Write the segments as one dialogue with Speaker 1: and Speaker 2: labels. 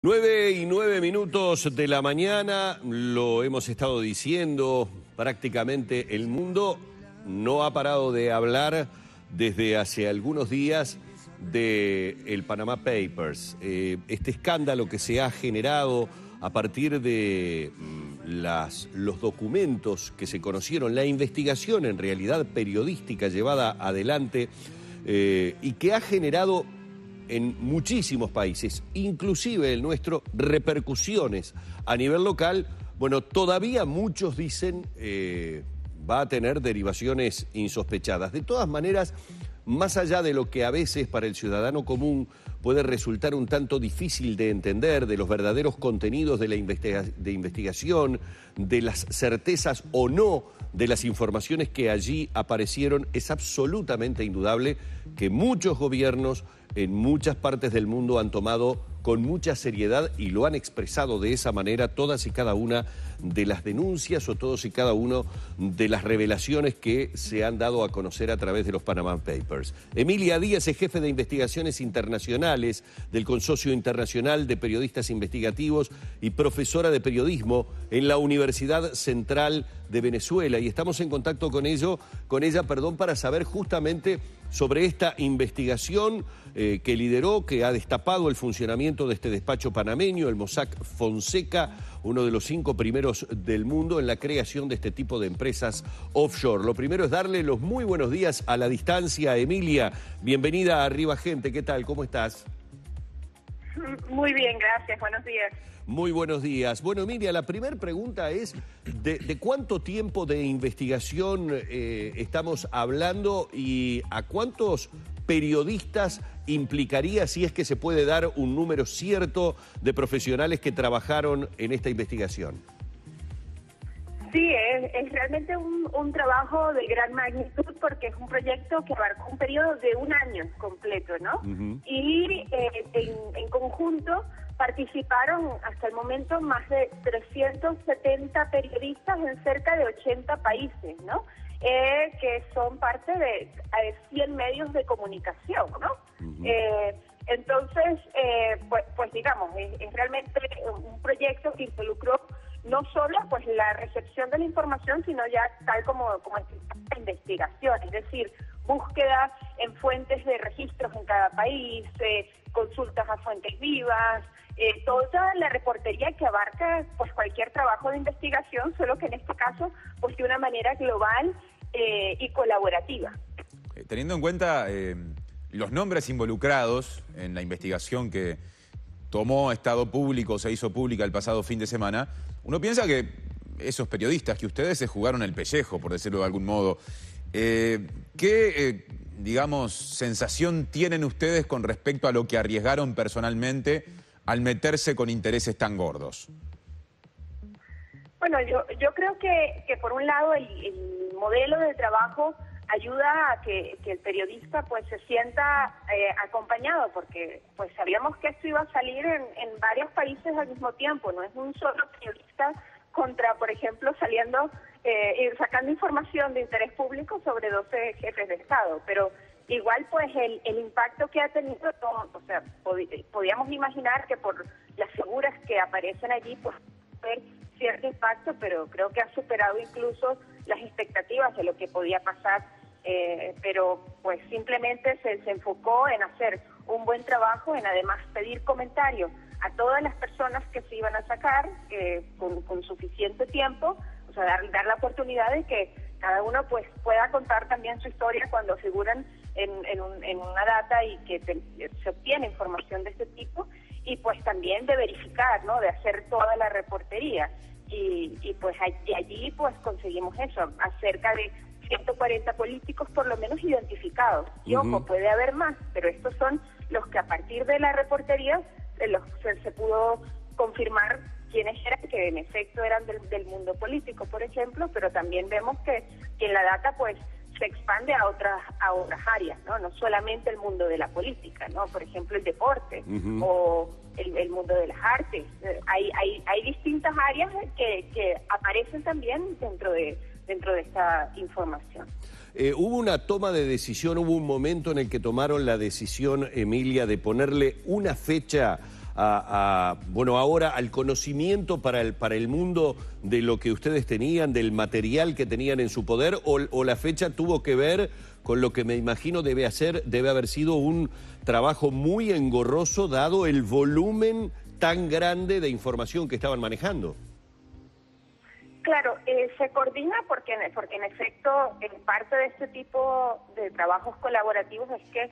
Speaker 1: 9:09 de la mañana, lo hemos estado diciendo, prácticamente el mundo no ha parado de hablar desde hace algunos días del Panama Papers. Este escándalo que se ha generado a partir de los documentos que se conocieron, la investigación en realidad periodística llevada adelante y que ha generado en muchísimos países, inclusive el nuestro, repercusiones a nivel local. Bueno, todavía muchos dicen va a tener derivaciones insospechadas. De todas maneras, más allá de lo que a veces para el ciudadano común puede resultar un tanto difícil de entender, de los verdaderos contenidos de la investigación, de las certezas o no de las informaciones que allí aparecieron, es absolutamente indudable que muchos gobiernos en muchas partes del mundo han tomado con mucha seriedad y lo han expresado de esa manera todas y cada una de las denuncias o todos y cada uno de las revelaciones que se han dado a conocer a través de los Panama Papers. Emilia Díaz es jefe de investigaciones internacionales del Consorcio Internacional de Periodistas Investigativos y profesora de periodismo en la Universidad Central de Venezuela, y estamos en contacto con ella, para saber justamente sobre esta investigación que lideró, que ha destapado el funcionamiento de este despacho panameño, el Mossack Fonseca, uno de los 5 primeros del mundo en la creación de este tipo de empresas offshore. Lo primero es darle los muy buenos días a la distancia. Emilia, bienvenida a Arriba Gente, ¿qué tal? ¿Cómo estás?
Speaker 2: Muy bien, gracias, buenos días.
Speaker 1: Muy buenos días. Bueno, Emilia, la primera pregunta es, ¿de cuánto tiempo de investigación estamos hablando y a cuántos periodistas implicaría, si es que se puede dar un número cierto de profesionales que trabajaron en esta investigación?
Speaker 2: Sí, es realmente un trabajo de gran magnitud porque es un proyecto que abarca un periodo de un año completo, ¿no? Y en conjunto participaron hasta el momento más de 370 periodistas en cerca de 80 países, ¿no? Que son parte de 100 medios de comunicación, ¿no? Entonces, pues digamos, es realmente un proyecto que involucró no solo pues la recepción de la información, sino ya tal como la investigación, es decir, búsqueda en fuentes de registros en cada país, consultas a fuentes vivas, toda la reportería que abarca pues cualquier trabajo de investigación, solo que en este caso pues de una manera global y colaborativa.
Speaker 3: Teniendo en cuenta los nombres involucrados en la investigación que tomó Estado Público, se hizo pública el pasado fin de semana, uno piensa que esos periodistas, que ustedes se jugaron el pellejo, por decirlo de algún modo, ¿qué, digamos, sensación tienen ustedes con respecto a lo que arriesgaron personalmente al meterse con intereses tan gordos?
Speaker 2: Bueno, yo creo que por un lado el modelo de trabajo ayuda a que el periodista pues se sienta acompañado, porque pues sabíamos que esto iba a salir en varios países al mismo tiempo, no es un solo periodista contra, por ejemplo, saliendo y sacando información de interés público sobre 12 jefes de Estado, pero igual pues el impacto que ha tenido, o sea, podíamos imaginar que por las figuras que aparecen allí pues haber cierto impacto, pero creo que ha superado incluso las expectativas de lo que podía pasar, pero pues simplemente se enfocó en hacer un buen trabajo, en además pedir comentarios a todas las personas que se iban a sacar con suficiente tiempo, o sea, dar la oportunidad de que cada uno pues pueda contar también su historia cuando figuran en una data y que se obtiene información de este tipo, y pues también de verificar, ¿no?, de hacer toda la reportería. Y pues allí pues conseguimos eso, acerca de 140 políticos por lo menos identificados. Y ojo, puede haber más, pero estos son los que a partir de la reportería se pudo confirmar quiénes eran, que en efecto eran del mundo político, por ejemplo, pero también vemos que en la data pues se expande a otras áreas, no solamente el mundo de la política, no, por ejemplo el deporte o el mundo de las artes. Hay distintas áreas que aparecen también dentro de esta información.
Speaker 1: Hubo una toma de decisión, hubo un momento en el que tomaron la decisión, Emilia, de ponerle una fecha bueno, ahora al conocimiento para el mundo de lo que ustedes tenían, del material que tenían en su poder, o la fecha tuvo que ver con lo que me imagino debe haber sido un trabajo muy engorroso dado el volumen tan grande de información que estaban manejando?
Speaker 2: Claro, se coordina porque en efecto, en parte de este tipo de trabajos colaborativos es que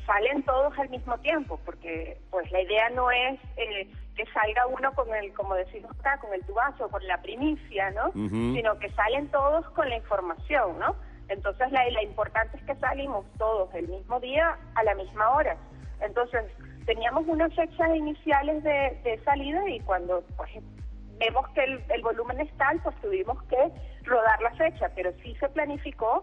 Speaker 2: salen todos al mismo tiempo, porque pues la idea no es que salga uno con el, como decimos acá, con el tubazo, con la primicia, ¿no? Sino que salen todos con la información, ¿no? Entonces la importante es que salimos todos el mismo día a la misma hora. Entonces teníamos unas fechas iniciales de salida y cuando pues vemos que el volumen es tal, pues tuvimos que rodar la fecha, pero sí se planificó,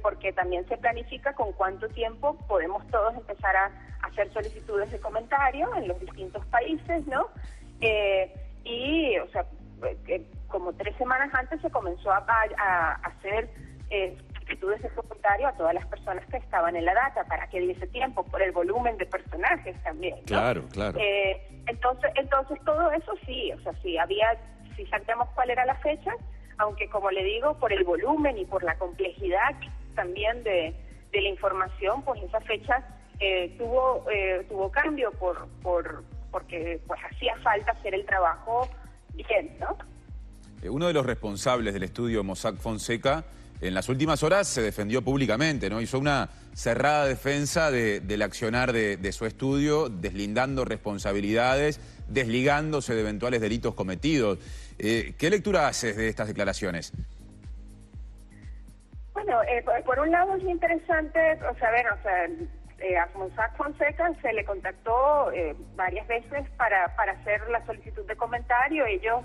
Speaker 2: porque también se planifica con cuánto tiempo podemos todos empezar a hacer solicitudes de comentario en los distintos países, ¿no? Y, o sea, como 3 semanas antes se comenzó a hacer solicitudes de comentario a todas las personas que estaban en la data para que diese tiempo por el volumen de personajes también, ¿no?
Speaker 1: Claro.
Speaker 2: Entonces todo eso sí, o sea, sí sabíamos cuál era la fecha, aunque como le digo, por el volumen y por la complejidad también de la información, pues esa fecha tuvo cambio porque pues hacía falta hacer el trabajo bien, ¿no?
Speaker 3: Uno de los responsables del estudio Mossack Fonseca en las últimas horas se defendió públicamente, ¿no? Hizo una cerrada defensa del accionar de su estudio, deslindando responsabilidades, desligándose de eventuales delitos cometidos. ¿Qué lectura haces de estas declaraciones?
Speaker 2: Bueno, por un lado es interesante saber, a Mossack Fonseca se le contactó varias veces para hacer la solicitud de comentario. Ellos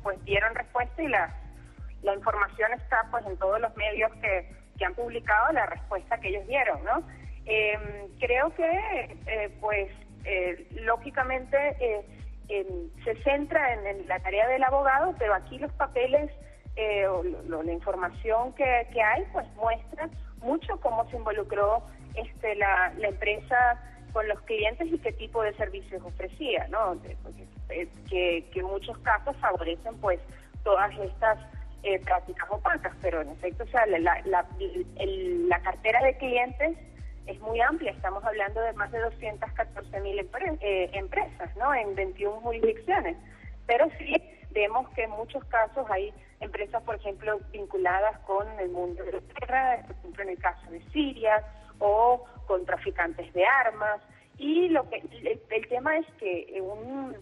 Speaker 2: pues dieron respuesta y la información está pues en todos los medios que han publicado la respuesta que ellos dieron, ¿no? Creo que lógicamente se centra en la tarea del abogado, pero aquí los papeles la información que hay pues muestra mucho cómo se involucró la empresa con los clientes y qué tipo de servicios ofrecía, ¿no? Que en muchos casos favorecen pues todas estas prácticas opacas, pero en efecto, o sea, la cartera de clientes es muy amplia. Estamos hablando de más de 214.000 empresas, ¿no? En 21 jurisdicciones. Pero sí vemos que en muchos casos hay empresas, por ejemplo, vinculadas con el mundo de la guerra, por ejemplo, en el caso de Siria, o con traficantes de armas. Y el tema es que un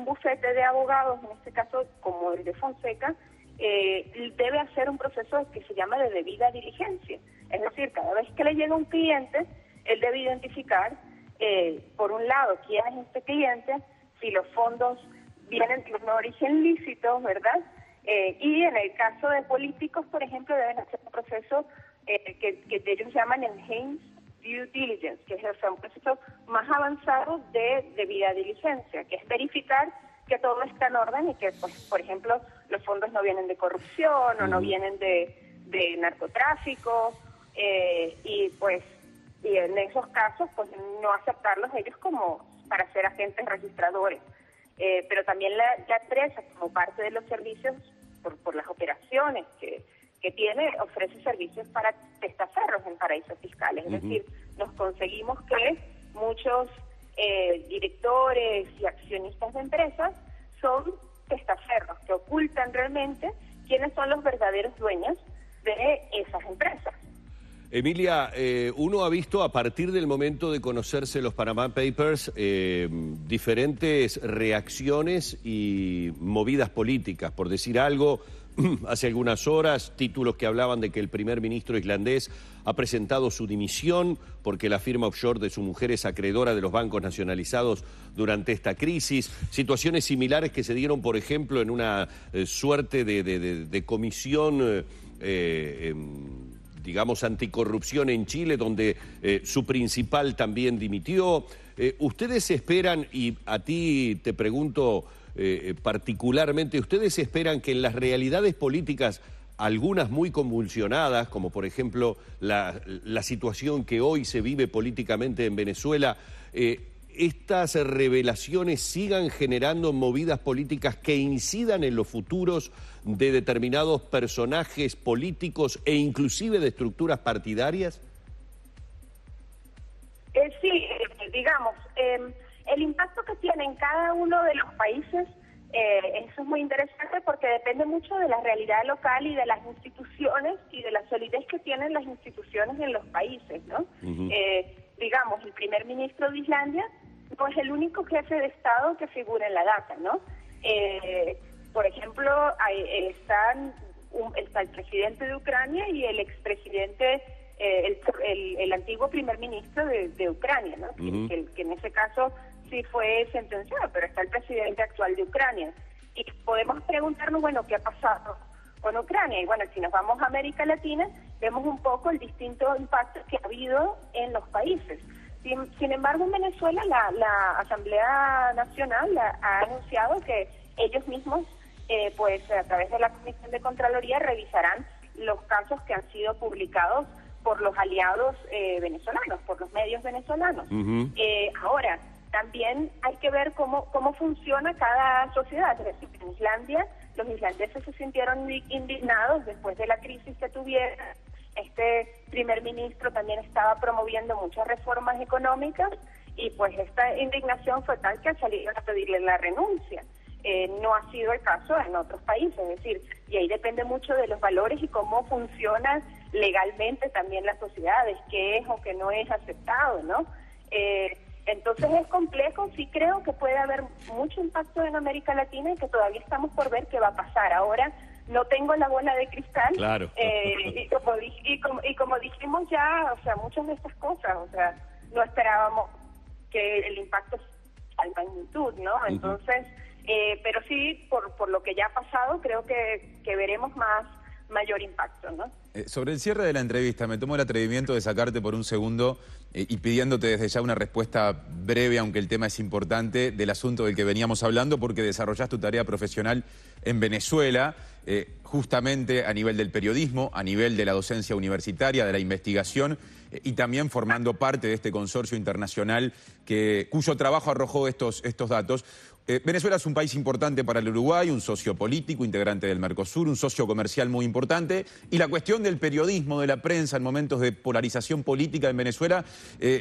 Speaker 2: bufete de abogados, en este caso como el de Fonseca, debe hacer un proceso que se llama de debida diligencia. Es decir, cada vez que le llega un cliente, él debe identificar, por un lado, quién es este cliente, si los fondos vienen de un origen lícito, ¿verdad? Y en el caso de políticos, por ejemplo, deben hacer un proceso que ellos llaman Enhanced Due Diligence, que es un proceso más avanzado de debida diligencia, que es verificar que todo está en orden y que, pues, por ejemplo, los fondos no vienen de corrupción o no vienen de narcotráfico, y en esos casos pues no aceptarlos ellos como para ser agentes registradores, pero también la empresa, como parte de los servicios por las operaciones que tiene, ofrece servicios para testaferros en paraísos fiscales. Es decir, nos conseguimos que muchos directores y accionistas de empresas son testaferros que ocultan realmente quiénes son los verdaderos dueños de esas empresas.
Speaker 1: Emilia, uno ha visto a partir del momento de conocerse los Panama Papers diferentes reacciones y movidas políticas. Por decir algo, hace algunas horas, títulos que hablaban de que el primer ministro islandés ha presentado su dimisión porque la firma offshore de su mujer es acreedora de los bancos nacionalizados durante esta crisis. Situaciones similares que se dieron, por ejemplo, en una suerte de comisión digamos, anticorrupción en Chile, donde su principal también dimitió. ¿Ustedes esperan, y a ti te pregunto particularmente, ¿ustedes esperan que en las realidades políticas, algunas muy convulsionadas, como por ejemplo la situación que hoy se vive políticamente en Venezuela, estas revelaciones sigan generando movidas políticas que incidan en los futuros de determinados personajes políticos e inclusive de estructuras partidarias?
Speaker 2: Sí, digamos, el impacto que tiene en cada uno de los países, eso es muy interesante porque depende mucho de la realidad local y de las instituciones y de la solidez que tienen las instituciones en los países, ¿no? Digamos, el primer ministro de Islandia no es el único jefe de Estado que figura en la data, ¿no? Por ejemplo, está el presidente de Ucrania y el expresidente, el antiguo primer ministro de Ucrania, ¿no? Que en ese caso sí fue sentenciado, pero está el presidente actual de Ucrania. Y podemos preguntarnos, bueno, ¿qué ha pasado con Ucrania? Y bueno, si nos vamos a América Latina, vemos un poco el distinto impacto que ha habido en los países. Sin embargo, en Venezuela la Asamblea Nacional ha anunciado que ellos mismos, pues a través de la Comisión de Contraloría, revisarán los casos que han sido publicados por los aliados venezolanos, por los medios venezolanos. Ahora, también hay que ver cómo funciona cada sociedad. Es decir, en Islandia, los islandeses se sintieron indignados después de la crisis que tuvieron. Este primer ministro también estaba promoviendo muchas reformas económicas y pues esta indignación fue tal que salieron a pedirle la renuncia. No ha sido el caso en otros países, es decir, y ahí depende mucho de los valores y cómo funcionan legalmente también las sociedades, qué es o qué no es aceptado, ¿no? Entonces es complejo, sí creo que puede haber mucho impacto en América Latina y que todavía estamos por ver qué va a pasar. Ahora no tengo la bola de cristal,
Speaker 1: claro.
Speaker 2: y como dijimos ya, o sea, muchas de estas cosas, o sea, no esperábamos que el impacto sea de magnitud, ¿no? Entonces, pero sí, por lo que ya ha pasado, creo que veremos mayor impacto, ¿no?
Speaker 3: Sobre el cierre de la entrevista, me tomo el atrevimiento de sacarte por un segundo y pidiéndote desde ya una respuesta breve, aunque el tema es importante, del asunto del que veníamos hablando, porque desarrollás tu tarea profesional en Venezuela, justamente a nivel del periodismo, a nivel de la docencia universitaria, de la investigación, y también formando parte de este consorcio internacional cuyo trabajo arrojó estos datos. Venezuela es un país importante para el Uruguay, un socio político, integrante del Mercosur, un socio comercial muy importante, y la cuestión del periodismo, de la prensa en momentos de polarización política en Venezuela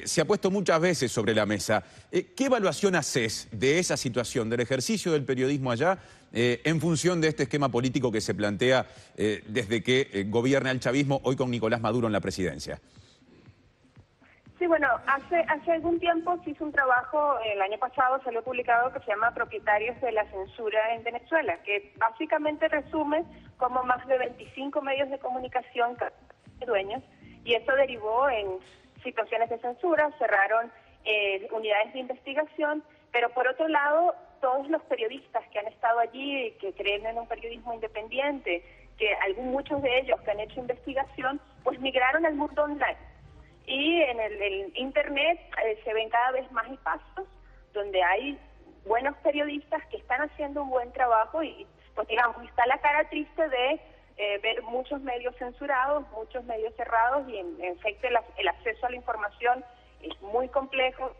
Speaker 3: se ha puesto muchas veces sobre la mesa. ¿Qué evaluación haces de esa situación, del ejercicio del periodismo allá, en función de este esquema político que se plantea desde que gobierna el chavismo, hoy con Nicolás Maduro en la presidencia?
Speaker 2: Sí, bueno, hace algún tiempo se hizo un trabajo, el año pasado salió publicado, que se llama Propietarios de la Censura en Venezuela, que básicamente resume cómo más de 25 medios de comunicación dueños, y eso derivó en situaciones de censura, cerraron unidades de investigación, pero por otro lado, todos los periodistas que han estado allí, que creen en un periodismo independiente, que muchos de ellos que han hecho investigación, pues migraron al mundo online. Y en el Internet se ven cada vez más espacios donde hay buenos periodistas que están haciendo un buen trabajo y, pues digamos, está la cara triste de ver muchos medios censurados, muchos medios cerrados y en efecto el acceso a la información es muy complejo,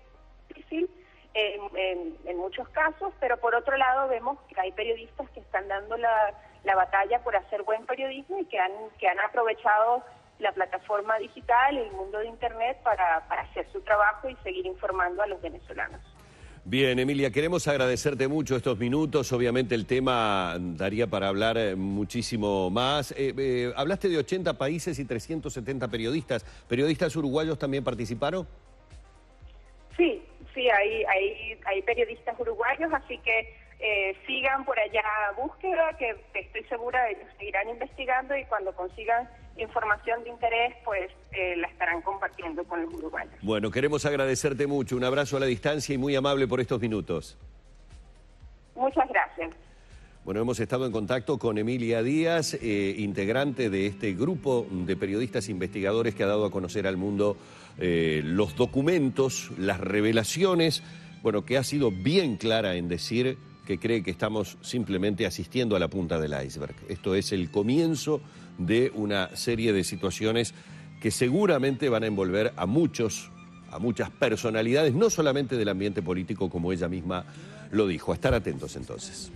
Speaker 2: difícil en muchos casos, pero por otro lado vemos que hay periodistas que están dando la batalla por hacer buen periodismo y que han aprovechado la plataforma digital, el mundo de Internet para hacer su trabajo y seguir informando a los venezolanos.
Speaker 1: Bien, Emilia, queremos agradecerte mucho estos minutos. Obviamente el tema daría para hablar muchísimo más. Hablaste de 80 países y 370 periodistas. ¿Periodistas uruguayos también participaron?
Speaker 2: Sí, hay periodistas uruguayos, así que sigan por allá búsqueda, que estoy segura de que seguirán investigando y cuando consigan información de interés, pues la estarán compartiendo con los uruguayos.
Speaker 1: Bueno, queremos agradecerte mucho. Un abrazo a la distancia y muy amable por estos minutos.
Speaker 2: Muchas gracias.
Speaker 1: Bueno, hemos estado en contacto con Emilia Díaz, integrante de este grupo de periodistas investigadores que ha dado a conocer al mundo los documentos, las revelaciones, bueno, que ha sido bien clara en decir que cree que estamos simplemente asistiendo a la punta del iceberg. Esto es el comienzo de una serie de situaciones que seguramente van a envolver a muchos a muchas personalidades, no solamente del ambiente político, como ella misma lo dijo. A estar atentos entonces.